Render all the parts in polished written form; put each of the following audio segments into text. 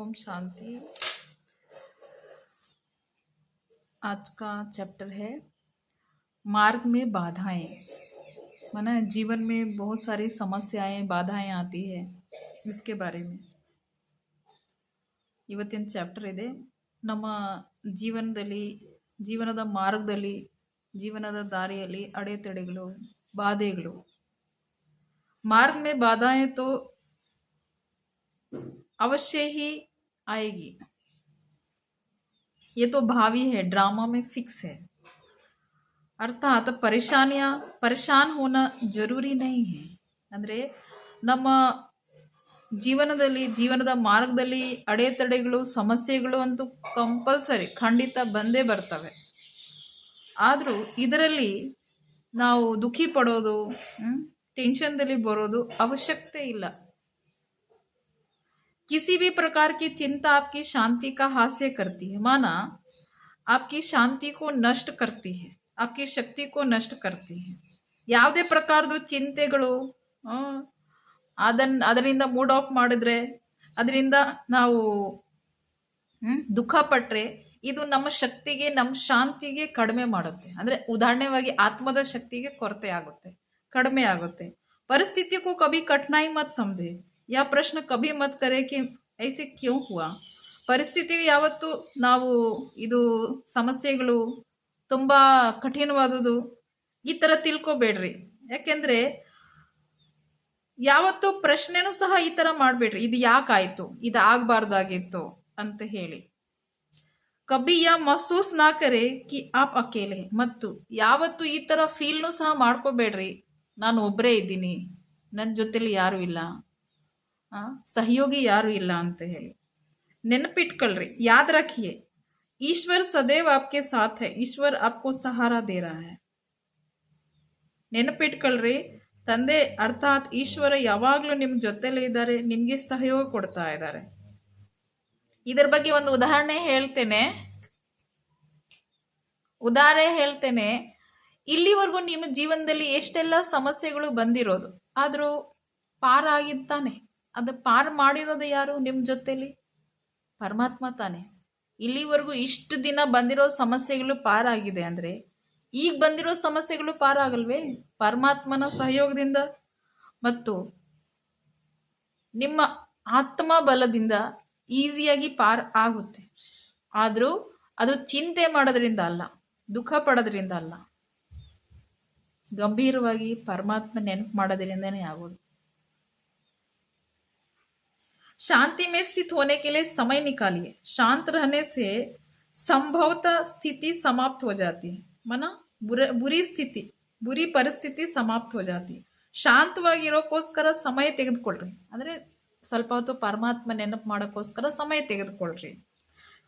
ओम शांति। आज का चैप्टर है मार्ग में बाधाएं। माना जीवन में बहुत सारी समस्याएं बाधाएं आती है, इसके बारे में ಇವತ್ತಿನ ಚಾಪ್ಟರ್ ಇದೆ। ನಮ್ಮ ಜೀವನದ ಮಾರ್ಗದಲ್ಲಿ ಜೀವನದ ದಾರಿಯಲ್ಲಿ ಅಡೆತಡೆಗಳು ಬಾಧೆಗಳು। मार्ग में बाधाएं तो अवश्य ही आएगी, ये तो भावी है, ड्रामा में फिक्स है। अर्थात परेशान होना जरूरी नहीं है। ಅಂದರೆ ನಮ್ಮ ಜೀವನದ ಮಾರ್ಗದಲ್ಲಿ ಅಡೆತಡೆಗಳು ಸಮಸ್ಯೆಗಳು ಅಂತೂ ಕಂಪಲ್ಸರಿ ಖಂಡಿತ ಬಂದೇ ಬರ್ತವೆ। ಆದರೂ ಇದರಲ್ಲಿ ನಾವು ದುಃಖಿ ಪಡೋದು टेंशनದಲ್ಲಿ ಬರೋದು ಅವಶ್ಯಕತೆ ಇಲ್ಲ। किसी भी प्रकार की चिंता आपकी शांति का हास्य करती है, माना आपकी शांति को नष्ट करती है, आपकी शक्ति को नष्ट करती है। ಯಾವುದೇ ಪ್ರಕಾರದ ಚಿಂತೆಗಳು ಅದರಿಂದ ಮೂಡ್ ಆಫ್ ಮಾಡಿದ್ರೆ, ಅದರಿಂದ ನಾವು ದುಃಖ ಪಟ್ಟರೆ ಇದು ನಮ್ಮ ಶಕ್ತಿಗೆ ನಮ್ಮ ಶಾಂತಿಗೆ ಕಡಿಮೆ ಮಾಡುತ್ತೆ। ಅಂದರೆ ಉದಾಹರಣೆವಾಗಿ ಆತ್ಮದ ಶಕ್ತಿಗೆ ಕೊರತೆ ಆಗುತ್ತೆ, ಕಡಿಮೆ ಆಗುತ್ತೆ। परिस्थिति को कभी कठिनाई मत समझे या प्रश्न कभी मत करे कि ऐसे क्यों हुआ। ಪರಿಸ್ಥಿತಿ ಯಾವತ್ತು ನಾವು ಇದು ಸಮಸ್ಯೆಗಳು ತುಂಬ ಕಠಿಣವಾದುದು ಈ ಥರ ತಿಳ್ಕೊಬೇಡ್ರಿ। ಯಾಕೆಂದರೆ ಯಾವತ್ತು ಪ್ರಶ್ನೆನೂ ಸಹ ಈ ಥರ ಮಾಡಬೇಡ್ರಿ, ಇದು ಯಾಕಾಯಿತು, ಇದು ಆಗಬಾರ್ದಾಗಿತ್ತು ಅಂತ ಹೇಳಿ। ಕಬಿ ಯಾ ಮಹಸೂಸ್ ನಾ ಕರೆ ಕಿ ಆಪ್ ಅಕೇಲೆ, ಮತ್ತು ಯಾವತ್ತು ಈ ಥರ ಫೀಲ್ನೂ ಸಹ ಮಾಡ್ಕೋಬೇಡ್ರಿ, ನಾನು ಒಬ್ಬರೇ ಇದ್ದೀನಿ, ನನ್ನ ಜೊತೆಲಿ ಯಾರೂ ಇಲ್ಲ, ಸಹಯೋಗಿ ಯಾರೂ ಇಲ್ಲ ಅಂತ ಹೇಳಿ। ನೆನಪಿಟ್ಕೊಳ್ರಿ, ಯಾದ್ ರಖಿಯೆ, ಈಶ್ವರ್ ಸदैव आपके साथ है, ಈಶ್ವರ್ आपको सहारा दे रहा है। ನೆನಪಿಟ್ಕೊಳ್ರಿ, ತಂದೆ ಅರ್ಥಾತ್ ಈಶ್ವರ ಯಾವಾಗಲೂ ನಿಮ್ಮ ಜೊತೆಲೇ ಇದ್ದಾರೆ, ನಿಮಗೆ ಸಹಯೋಗ ಕೊಡ್ತಾ ಇದ್ದಾರೆ। ಇದರ ಬಗ್ಗೆ ಒಂದು ಉದಾಹರಣೆ ಹೇಳ್ತೇನೆ। ಇಲ್ಲಿವರೆಗೂ ನಿಮ್ಮ ಜೀವನದಲ್ಲಿ ಎಷ್ಟೆಲ್ಲ ಸಮಸ್ಯೆಗಳು ಬಂದಿರೋದು, ಆದರೂ ಪಾರ್ ಆಗಿದ್ದಾನೆ, ಅದು ಪಾರ್ ಮಾಡಿರೋದು ಯಾರು ನಿಮ್ಮ ಜೊತೆಲಿ? ಪರಮಾತ್ಮ ತಾನೆ। ಇಲ್ಲಿವರೆಗೂ ಇಷ್ಟು ದಿನ ಬಂದಿರೋ ಸಮಸ್ಯೆಗಳು ಪಾರ್ ಆಗಿದೆ ಅಂದರೆ ಈಗ ಬಂದಿರೋ ಸಮಸ್ಯೆಗಳು ಪಾರ್ ಆಗಲ್ವೇ? ಪರಮಾತ್ಮನ ಸಹಯೋಗದಿಂದ ಮತ್ತು ನಿಮ್ಮ ಆತ್ಮ ಬಲದಿಂದ ಈಸಿಯಾಗಿ ಪಾರ್ ಆಗುತ್ತೆ। ಆದರೂ ಅದು ಚಿಂತೆ ಮಾಡೋದ್ರಿಂದ ಅಲ್ಲ, ದುಃಖ ಪಡೋದ್ರಿಂದ ಅಲ್ಲ, ಗಂಭೀರವಾಗಿ ಪರಮಾತ್ಮ ನೆನಪು ಮಾಡೋದ್ರಿಂದನೇ ಆಗೋದು। शांति में स्थित होने के लिए समय निकालिए, शांत रहने से संभवतः स्थिति समाप्त हो जाती है, माना बुरी ಪರಿಸ್ಥಿತಿ समाप्त हो जाती है। ಶಾಂತವಾಗಿರೋಕ್ಕೋಸ್ಕರ ಸಮಯ ತೆಗೆದುಕೊಳ್ಳ್ರಿ, ಅಂದರೆ ಸ್ವಲ್ಪ ಹೊತ್ತು ಪರಮಾತ್ಮ ನೆನಪು ಮಾಡೋಕ್ಕೋಸ್ಕರ ಸಮಯ ತೆಗೆದುಕೊಳ್ಳ್ರಿ।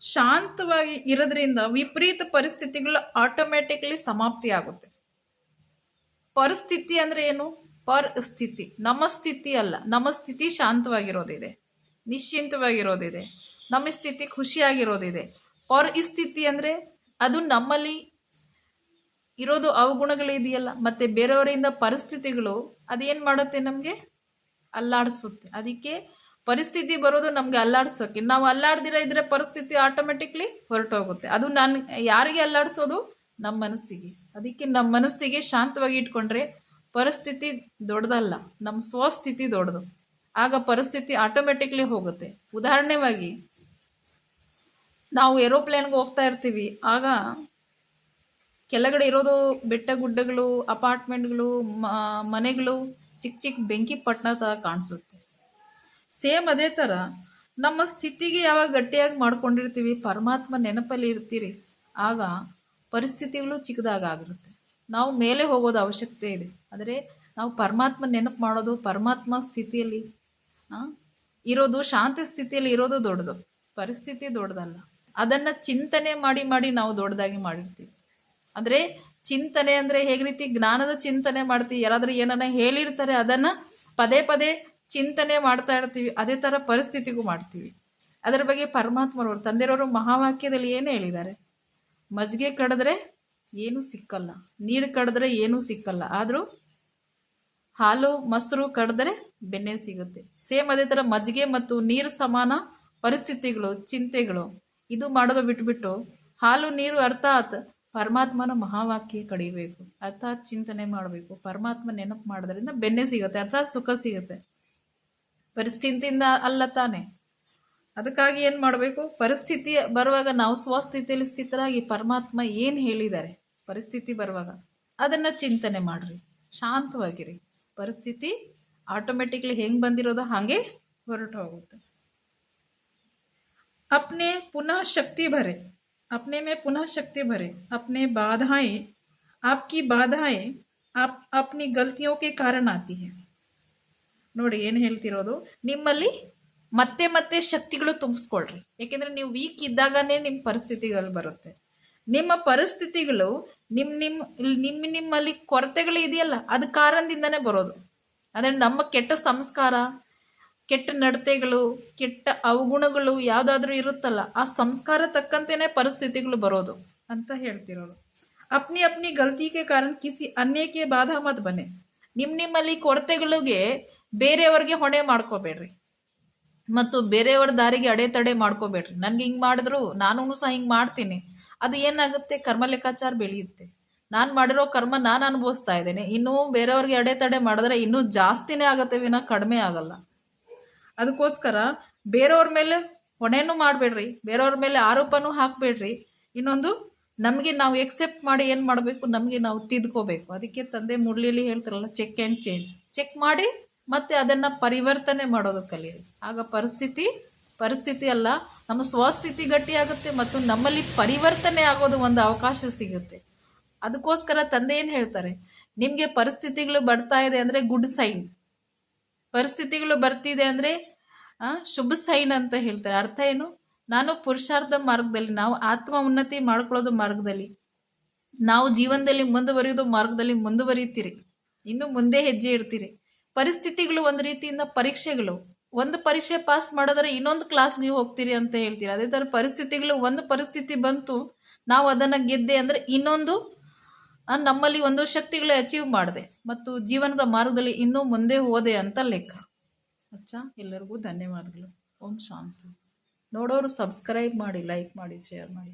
ಶಾಂತವಾಗಿ ಇರೋದ್ರಿಂದ ವಿಪರೀತ ಪರಿಸ್ಥಿತಿಗಳು ಆಟೋಮ್ಯಾಟಿಕ್ಲಿ ಸಮಾಪ್ತಿ ಆಗುತ್ತೆ। ಪರಿಸ್ಥಿತಿ ಅಂದರೆ ಏನು? ಪರಿಸ್ಥಿತಿ ನಮ್ಮ ಸ್ಥಿತಿ ಅಲ್ಲ, ನಮ್ಮ ಸ್ಥಿತಿ ಶಾಂತವಾಗಿರೋದಿದೆ, ನಿಶ್ಚಿಂತವಾಗಿರೋದಿದೆ, ನಮ್ಮ ಸ್ಥಿತಿ ಖುಷಿಯಾಗಿರೋದಿದೆ। ಪರಿಸ್ಥಿತಿ ಅಂದರೆ ಅದು ನಮ್ಮಲ್ಲಿ ಇರೋದು ಅವಗುಣಗಳಿದೆಯಲ್ಲ, ಮತ್ತು ಬೇರೆಯವರಿಂದ ಪರಿಸ್ಥಿತಿಗಳು ಅದೇನು ಮಾಡುತ್ತೆ, ನಮಗೆ ಅಲ್ಲಾಡಿಸುತ್ತೆ। ಅದಕ್ಕೆ ಪರಿಸ್ಥಿತಿ ಬರೋದು ನಮಗೆ ಅಲ್ಲಾಡ್ಸೋಕ್ಕೆ, ನಾವು ಅಲ್ಲಾಡ್ದಿರ ಇದ್ರೆ ಪರಿಸ್ಥಿತಿ ಆಟೋಮೆಟಿಕ್ಲಿ ಹೊರಟೋಗುತ್ತೆ। ಅದು ನಾನು ಯಾರಿಗೆ ಅಲ್ಲಾಡಿಸೋದು? ನಮ್ಮ ಮನಸ್ಸಿಗೆ। ಅದಕ್ಕೆ ನಮ್ಮ ಮನಸ್ಸಿಗೆ ಶಾಂತವಾಗಿ ಇಟ್ಕೊಂಡ್ರೆ ಪರಿಸ್ಥಿತಿ ದೊಡ್ಡದಲ್ಲ, ನಮ್ಮ ಸ್ವಸ್ಥಿತಿ ದೊಡ್ಡದು, ಆಗ ಪರಿಸ್ಥಿತಿ ಆಟೋಮೆಟಿಕ್ಲಿ ಹೋಗುತ್ತೆ। ಉದಾಹರಣೆವಾಗಿ ನಾವು ಏರೋಪ್ಲೇನ್ಗೆ ಹೋಗ್ತಾ ಇರ್ತೀವಿ, ಆಗ ಕೆಳಗಡೆ ಇರೋದು ಬೆಟ್ಟ ಗುಡ್ಡಗಳು, ಅಪಾರ್ಟ್ಮೆಂಟ್ಗಳು, ಮನೆಗಳು ಚಿಕ್ಕ ಚಿಕ್ಕ ಬೆಂಕಿ ಪಟ್ಟಣ ಥರ ಕಾಣಿಸುತ್ತೆ। ಸೇಮ್ ಅದೇ ಥರ ನಮ್ಮ ಸ್ಥಿತಿಗೆ ಯಾವಾಗ ಗಟ್ಟಿಯಾಗಿ ಮಾಡ್ಕೊಂಡಿರ್ತೀವಿ, ಪರಮಾತ್ಮ ನೆನಪಲ್ಲಿ ಇರ್ತೀರಿ, ಆಗ ಪರಿಸ್ಥಿತಿಗಳು ಚಿಕ್ಕದಾಗಿರುತ್ತೆ। ನಾವು ಮೇಲೆ ಹೋಗೋದು ಅವಶ್ಯಕತೆ ಇದೆ, ಆದರೆ ನಾವು ಪರಮಾತ್ಮ ನೆನಪು ಮಾಡೋದು, ಪರಮಾತ್ಮ ಸ್ಥಿತಿಯಲ್ಲಿ ಇರೋದು, ಶಾಂತಿ ಸ್ಥಿತಿಯಲ್ಲಿ ಇರೋದು ದೊಡ್ಡದು, ಪರಿಸ್ಥಿತಿ ದೊಡ್ಡದಲ್ಲ। ಅದನ್ನು ಚಿಂತನೆ ಮಾಡಿ ನಾವು ದೊಡ್ಡದಾಗಿ ಮಾಡಿರ್ತೀವಿ। ಅಂದರೆ ಚಿಂತನೆ ಅಂದರೆ ಹೇಗೆ ರೀತಿ ಜ್ಞಾನದ ಚಿಂತನೆ ಮಾಡ್ತೀವಿ, ಯಾರಾದರೂ ಏನನ್ನ ಹೇಳಿರ್ತಾರೆ ಅದನ್ನು ಪದೇ ಪದೇ ಚಿಂತನೆ ಮಾಡ್ತಾ ಇರ್ತೀವಿ, ಅದೇ ಥರ ಪರಿಸ್ಥಿತಿಗೂ ಮಾಡ್ತೀವಿ। ಅದರ ಬಗ್ಗೆ ಪರಮಾತ್ಮರವರು ತಂದೆಯವರು ಮಹಾವಾಕ್ಯದಲ್ಲಿ ಏನು ಹೇಳಿದ್ದಾರೆ? ಮಜ್ಜಿಗೆ ಕಡಿದ್ರೆ ಏನೂ ಸಿಕ್ಕಲ್ಲ, ನೀರು ಕಡಿದ್ರೆ ಏನೂ ಸಿಕ್ಕಲ್ಲ, ಆದರೂ ಹಾಲು ಮೊಸರು ಕಡಿದ್ರೆ ಬೆಣ್ಣೆ ಸಿಗುತ್ತೆ। ಸೇಮ್ ಅದೇ ಥರ ಮಜ್ಜಿಗೆ ಮತ್ತು ನೀರು ಸಮಾನ, ಪರಿಸ್ಥಿತಿಗಳು, ಚಿಂತೆಗಳು ಇದು ಮಾಡೋದು ಬಿಟ್ಬಿಟ್ಟು ಹಾಲು ನೀರು ಅರ್ಥಾತ್ ಪರಮಾತ್ಮನ ಮಹಾವಾಕ್ಯ ಕಡಿಬೇಕು, ಅರ್ಥಾತ್ ಚಿಂತನೆ ಮಾಡಬೇಕು. ಪರಮಾತ್ಮ ನೆನಪು ಮಾಡೋದ್ರಿಂದ ಬೆನ್ನೆ ಸಿಗುತ್ತೆ, ಅರ್ಥಾತ್ ಸುಖ ಸಿಗುತ್ತೆ. ಪರಿಸ್ಥಿತಿಯಿಂದ ಅಲ್ಲ ತಾನೆ. ಅದಕ್ಕಾಗಿ ಏನು ಮಾಡಬೇಕು, ಪರಿಸ್ಥಿತಿ ಬರುವಾಗ ನಾವು ಸ್ವಸ್ಥಿತಿಯಲ್ಲಿ ಸ್ಥಿತರಾಗಿ ಪರಮಾತ್ಮ ಏನು ಹೇಳಿದ್ದಾರೆ ಪರಿಸ್ಥಿತಿ ಬರುವಾಗ ಅದನ್ನು ಚಿಂತನೆ ಮಾಡ್ರಿ, ಶಾಂತವಾಗಿರಿ. ಪರಿಸ್ಥಿತಿ ಆಟೋಮೆಟಿಕ್ಲಿ ಹೆಂಗೆ ಬಂದಿರೋದು ಹಾಗೆ ಹೊರಟು ಹೋಗುತ್ತೆ. अपने पुनः शक्ति भरे, अपने में पुनः शक्ति भरे, अपने बाधाएं, आपकी बाधाएं आप अपनी गलतियों के कारण आती है. ನೋಡಿ ಏನು ಹೇಳ್ತಿರೋದು, ನಿಮ್ಮಲ್ಲಿ ಮತ್ತೆ ಮತ್ತೆ ಶಕ್ತಿಗಳು ತುಂಬಿಸ್ಕೊಳ್ರಿ. ಏಕೆಂದರೆ ನೀವು ವೀಕ್ ಇದ್ದಾಗನೇ ನಿಮ್ಮ ಪರಿಸ್ಥಿತಿಗಳು ಬರುತ್ತೆ. ನಿಮ್ಮ ಪರಿಸ್ಥಿತಿಗಳು ನಿಮ್ಮಲ್ಲಿ ಕೊರತೆಗಳು ಇದೆಯಲ್ಲ ಅದು ಕಾರಣದಿಂದನೇ ಬರೋದು. ಅಂದರೆ ನಮ್ಮ ಕೆಟ್ಟ ಸಂಸ್ಕಾರ, ಕೆಟ್ಟ ನಡತೆಗಳು, ಕೆಟ್ಟ ಅವಗುಣಗಳು ಯಾವುದಾದ್ರೂ ಇರುತ್ತಲ್ಲ, ಆ ಸಂಸ್ಕಾರ ತಕ್ಕಂತೆಯೇ ಪರಿಸ್ಥಿತಿಗಳು ಬರೋದು ಅಂತ ಹೇಳ್ತಿರೋದು. ಅಪ್ನಿ ಅಪ್ನಿ ಗಲ್ತಿಗೆ ಕಾರಣ ಕಿಸಿ ಅನ್ಯಕ್ಕೆ ಬಾಧಾ ಮತ್ ಬನೆ. ನಿಮ್ಮಲ್ಲಿ ಕೊರತೆಗಳಿಗೆ ಬೇರೆಯವ್ರಿಗೆ ಹೊಣೆ ಮಾಡ್ಕೋಬೇಡ್ರಿ ಮತ್ತು ಬೇರೆಯವ್ರ ದಾರಿಗೆ ಅಡೆತಡೆ ಮಾಡ್ಕೋಬೇಡ್ರಿ. ನನಗೆ ಹಿಂಗೆ ಮಾಡಿದ್ರು ನಾನು ಸಹ ಹಿಂಗೆ ಮಾಡ್ತೀನಿ. ಅದು ಏನಾಗುತ್ತೆ, ಕರ್ಮ ಲೆಕ್ಕಾಚಾರ ಬೆಳೆಯುತ್ತೆ. ನಾನು ಮಾಡಿರೋ ಕರ್ಮ ನಾನು ಅನುಭವಿಸ್ತಾ ಇದ್ದೇನೆ, ಇನ್ನೂ ಬೇರೆಯವ್ರಿಗೆ ಅಡೆತಡೆ ಮಾಡಿದ್ರೆ ಇನ್ನೂ ಜಾಸ್ತಿನೇ ಆಗುತ್ತೆ ವಿನ ಕಡಿಮೆ ಆಗಲ್ಲ. ಅದಕ್ಕೋಸ್ಕರ ಬೇರೆಯವ್ರ ಮೇಲೆ ಹೊಣೆನೂ ಮಾಡಬೇಡ್ರಿ, ಬೇರೆಯವ್ರ ಮೇಲೆ ಆರೋಪನೂ ಹಾಕಬೇಡ್ರಿ. ಇನ್ನೊಂದು, ನಮಗೆ ನಾವು ಎಕ್ಸೆಪ್ಟ್ ಮಾಡಿ ಏನು ಮಾಡಬೇಕು, ನಮಗೆ ನಾವು ತಿದ್ಕೋಬೇಕು. ಅದಕ್ಕೆ ತಂದೆ ಮುರಳಿಯಲ್ಲಿ ಹೇಳ್ತಾರಲ್ಲ, ಚೆಕ್ ಆ್ಯಂಡ್ ಚೇಂಜ್. ಚೆಕ್ ಮಾಡಿ ಮತ್ತೆ ಅದನ್ನು ಪರಿವರ್ತನೆ ಮಾಡೋದು ಕಲೀರಿ. ಆಗ ಪರಿಸ್ಥಿತಿ ಅಲ್ಲ, ನಮ್ಮ ಸ್ವಸ್ಥಿತಿ ಗಟ್ಟಿಯಾಗುತ್ತೆ ಮತ್ತು ನಮ್ಮಲ್ಲಿ ಪರಿವರ್ತನೆ ಆಗೋದು ಒಂದು ಅವಕಾಶ ಸಿಗುತ್ತೆ. ಅದಕ್ಕೋಸ್ಕರ ತಂದೆ ಏನು ಹೇಳ್ತಾರೆ, ನಿಮಗೆ ಪರಿಸ್ಥಿತಿಗಳು ಬರ್ತಾ ಇದೆ ಅಂದರೆ ಗುಡ್ ಸೈನ್, ಪರಿಸ್ಥಿತಿಗಳು ಬರ್ತಿದೆ ಅಂದರೆ ಶುಭ ಸೈನ್ ಅಂತ ಹೇಳ್ತಾರೆ. ಅರ್ಥ ಏನು, ನಾನು ಪುರುಷಾರ್ಥ ಮಾರ್ಗದಲ್ಲಿ, ನಾವು ಆತ್ಮ ಉನ್ನತಿ ಮಾಡ್ಕೊಳ್ಳೋದು ಮಾರ್ಗದಲ್ಲಿ, ನಾವು ಜೀವನದಲ್ಲಿ ಮುಂದುವರಿಯೋದು ಮಾರ್ಗದಲ್ಲಿ ಮುಂದುವರಿತೀರಿ, ಇನ್ನು ಮುಂದೆ ಹೆಜ್ಜೆ ಇಡ್ತೀರಿ. ಪರಿಸ್ಥಿತಿಗಳು ಒಂದು ರೀತಿಯಿಂದ ಪರೀಕ್ಷೆಗಳು. ಒಂದು ಪರೀಕ್ಷೆ ಪಾಸ್ ಮಾಡಿದ್ರೆ ಇನ್ನೊಂದು ಕ್ಲಾಸ್ಗೆ ಹೋಗ್ತೀರಿ ಅಂತ ಹೇಳ್ತೀರಿ. ಅದೇ ಥರ ಪರಿಸ್ಥಿತಿಗಳು, ಒಂದು ಪರಿಸ್ಥಿತಿ ಬಂತು ನಾವು ಅದನ್ನು ಗೆದ್ದೆ ಅಂದರೆ ಇನ್ನೊಂದು ನಮ್ಮಲ್ಲಿ ಒಂದು ಶಕ್ತಿಗಳು ಅಚೀವ್ ಮಾಡಿದೆ ಮತ್ತು ಜೀವನದ ಮಾರ್ಗದಲ್ಲಿ ಇನ್ನೂ ಮುಂದೆ ಹೋದೆ ಅಂತ ಲೆಕ್ಕ. ಅಚ್ಚಾ, ಎಲ್ಲರಿಗೂ ಧನ್ಯವಾದಗಳು. ಓಂ ಶಾಂತಿ. ನೋಡೋರು ಸಬ್ಸ್ಕ್ರೈಬ್ ಮಾಡಿ, ಲೈಕ್ ಮಾಡಿ, ಶೇರ್ ಮಾಡಿ.